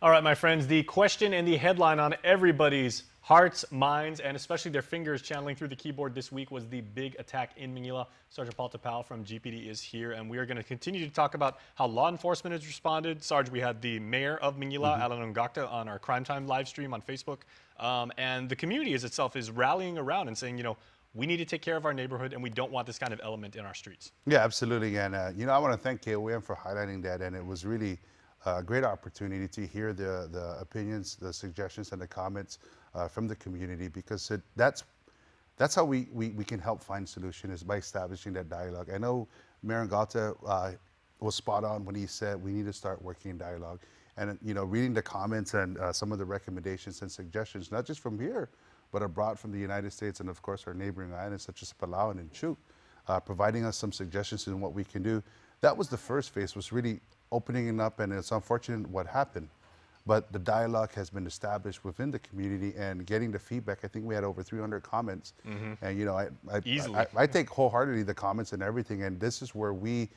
All right, my friends, the question and the headline on everybody's hearts, minds, and especially their fingers channeling through the keyboard this week was the big attack in Manila. Sergeant Paul Tapao from GPD is here, and we are going to continue to talk about how law enforcement has responded. Sarge, we had the mayor of Manila, Alan Ongacta, on our Crime Time live stream on Facebook, and the community as itself is rallying around and saying, you know, we need to take care of our neighborhood, and we don't want this kind of element in our streets. Yeah, absolutely. And, you know, I want to thank KOM for highlighting that, and it was really a great opportunity to hear the opinions, the suggestions, and the comments from the community, because that's how we can help find solutions, is by establishing that dialogue. I know Mayor Ongacta was spot on when he said we need to start working in dialogue. And, you know, reading the comments and some of the recommendations and suggestions, not just from here, but abroad from the United States and, of course, our neighboring islands such as Palau and Chuk, providing us some suggestions in what we can do. That was the first phase, was really opening it up, and it's unfortunate what happened. But the dialogue has been established within the community and getting the feedback. I think we had over 300 comments. And, you know, I take wholeheartedly the comments and everything, and this is where we,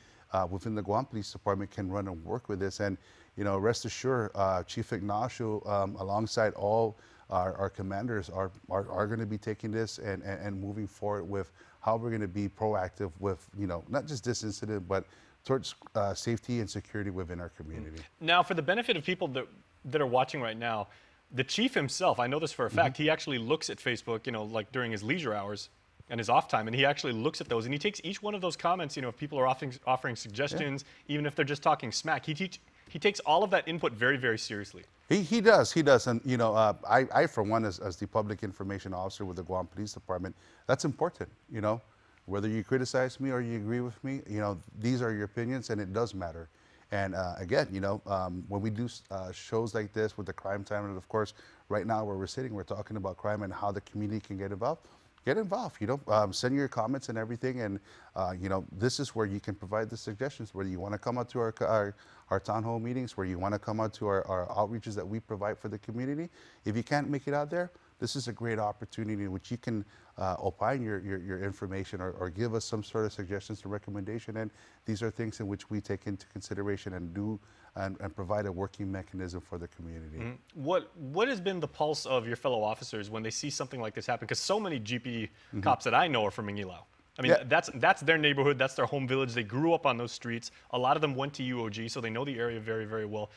within the Guam Police Department, can run and work with this. And, you know, rest assured, Chief Ignacio, alongside all our commanders, are going to be taking this and moving forward with how we're going to be proactive with, you know, not just this incident, but towards safety and security within our community. Now, for the benefit of people that are watching right now, the chief himself, I know this for a fact, he actually looks at Facebook, you know, like during his leisure hours and his off time, and he actually looks at those, and he takes each one of those comments, you know, if people are offering suggestions, even if they're just talking smack, he takes all of that input very, very seriously. He does, and, you know, I for one, as the public information officer with the Guam Police Department, that's important, you know. Whether you criticize me or you agree with me, you know, these are your opinions, and it does matter. And again, you know, when we do shows like this with the Crime Time, and of course, right now where we're sitting, we're talking about crime and how the community can get involved. Get involved, you know, send your comments and everything, and you know, this is where you can provide the suggestions, whether you want to come out to our town hall meetings, where you want to come out to our outreaches that we provide for the community. If you can't make it out there, this is a great opportunity in which you can opine your information or give us some sort of suggestions or recommendation. And these are things in which we take into consideration and do and provide a working mechanism for the community. What has been the pulse of your fellow officers when they see something like this happen? Because so many GPD cops that I know are from Manila. I mean, that's their neighborhood, that's their home village. They grew up on those streets. A lot of them went to UOG, so they know the area very, very well.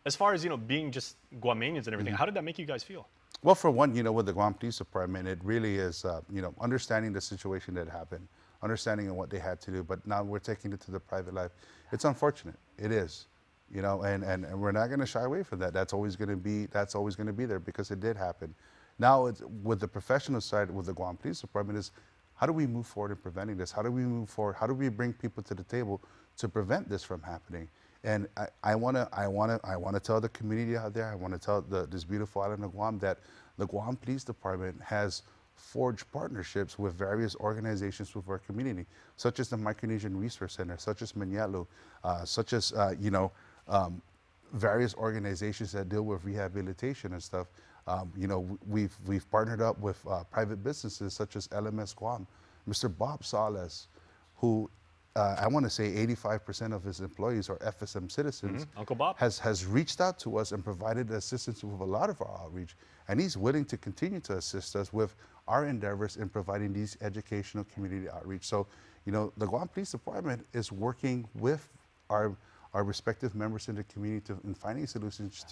As far as, you know, being just Guamanians and everything, how did that make you guys feel? Well, for one, you know, with the Guam Police Department, it really is, you know, understanding the situation that happened, understanding what they had to do, but now we're taking it to the private life. It's unfortunate. It is, you know, and we're not going to shy away from that. That's always going to be there because it did happen. Now, it's, with the professional side, with the Guam Police Department, is how do we move forward in preventing this? How do we move forward? How do we bring people to the table to prevent this from happening? And I want to tell the community out there, I want to tell this beautiful island of Guam, that the Guam Police Department has forged partnerships with various organizations with our community, such as the Micronesian Resource Center, such as Manialo, such as, you know, various organizations that deal with rehabilitation and stuff. You know, we've partnered up with private businesses such as LMS Guam. Mr. Bob Salas, who I want to say 85% of his employees are FSM citizens. Uncle Bob has reached out to us and provided assistance with a lot of our outreach, and he's willing to continue to assist us with our endeavors in providing these educational community outreach. So, you know, the Guam Police Department is working with our respective members in the community in finding solutions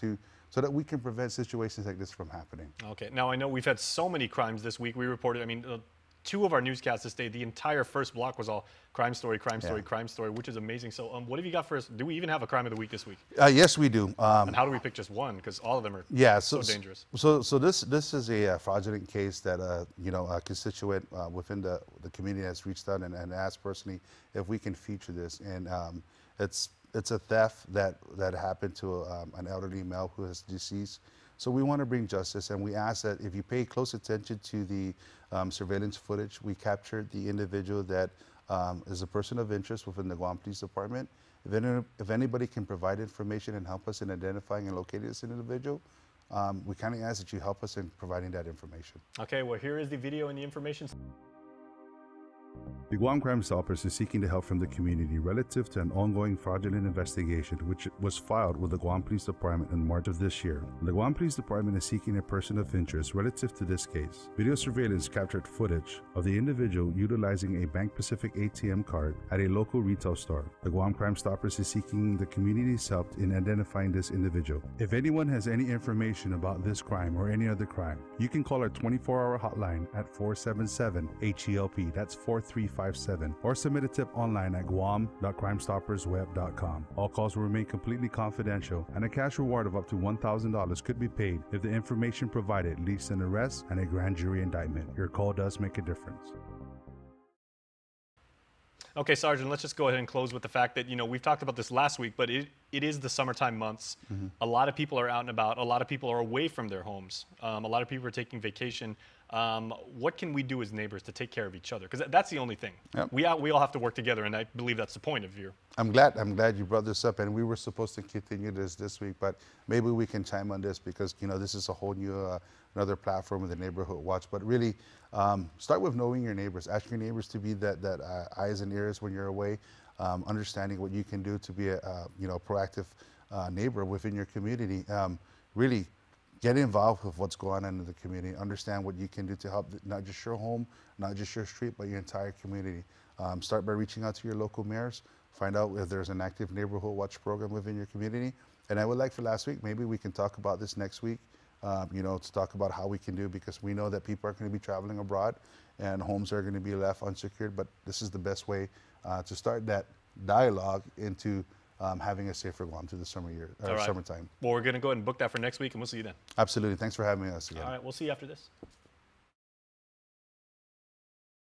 so that we can prevent situations like this from happening. Okay, now I know we've had so many crimes this week. We reported, I mean, two of our newscasts this day, the entire first block was all crime story, crime story, crime story, which is amazing. So what have you got for us? Do we even have a crime of the week this week? Yes, we do. And how do we pick just one? Because all of them are so dangerous. So this is a fraudulent case that, you know, a constituent within the community has reached out and asked personally if we can feature this. And it's a theft that happened to an elderly male who is deceased. So we want to bring justice, and we ask that if you pay close attention to the surveillance footage, we captured the individual that is a person of interest within the Guam Police Department. If anybody can provide information and help us in identifying and locating this individual, we kindly ask that you help us in providing that information. Okay, well, here is the video and the information. The Guam Crime Stoppers is seeking the help from the community relative to an ongoing fraudulent investigation which was filed with the Guam Police Department in March of this year. The Guam Police Department is seeking a person of interest relative to this case. Video surveillance captured footage of the individual utilizing a Bank Pacific ATM card at a local retail store. The Guam Crime Stoppers is seeking the community's help in identifying this individual. If anyone has any information about this crime or any other crime, you can call our 24-hour hotline at 477-HELP. That's 4357, or submit a tip online at guam.crimestoppersweb.com. All calls will remain completely confidential, and a cash reward of up to $1,000 could be paid if the information provided leads to an arrest and a grand jury indictment. Your call does make a difference. Okay, Sergeant, let's just go ahead and close with the fact that, we've talked about this last week, but it is the summertime months. A lot of people are out and about. A lot of people are away from their homes. A lot of people are taking vacation. What can we do as neighbors to take care of each other? Because that's the only thing. Yep. We all have to work together, and I believe that's the point of your. I'm glad you brought this up, and we were supposed to continue this week, but maybe we can chime on this because this is a whole new another platform with the Neighborhood Watch. But really, start with knowing your neighbors. Ask your neighbors to be that eyes and ears when you're away, understanding what you can do to be a proactive neighbor within your community. Really. Get involved with what's going on in the community. Understand what you can do to help not just your home, not just your street, but your entire community. Start by reaching out to your local mayors. Find out if there's an active neighborhood watch program within your community. And I would like for last week, maybe we can talk about this next week, to talk about how we can do, because we know that people are going to be traveling abroad and homes are going to be left unsecured. But this is the best way to start that dialogue into having a safer Guam through the summertime. Well, we're going to go ahead and book that for next week, and we'll see you then. Absolutely. Thanks for having us again. All right. We'll see you after this.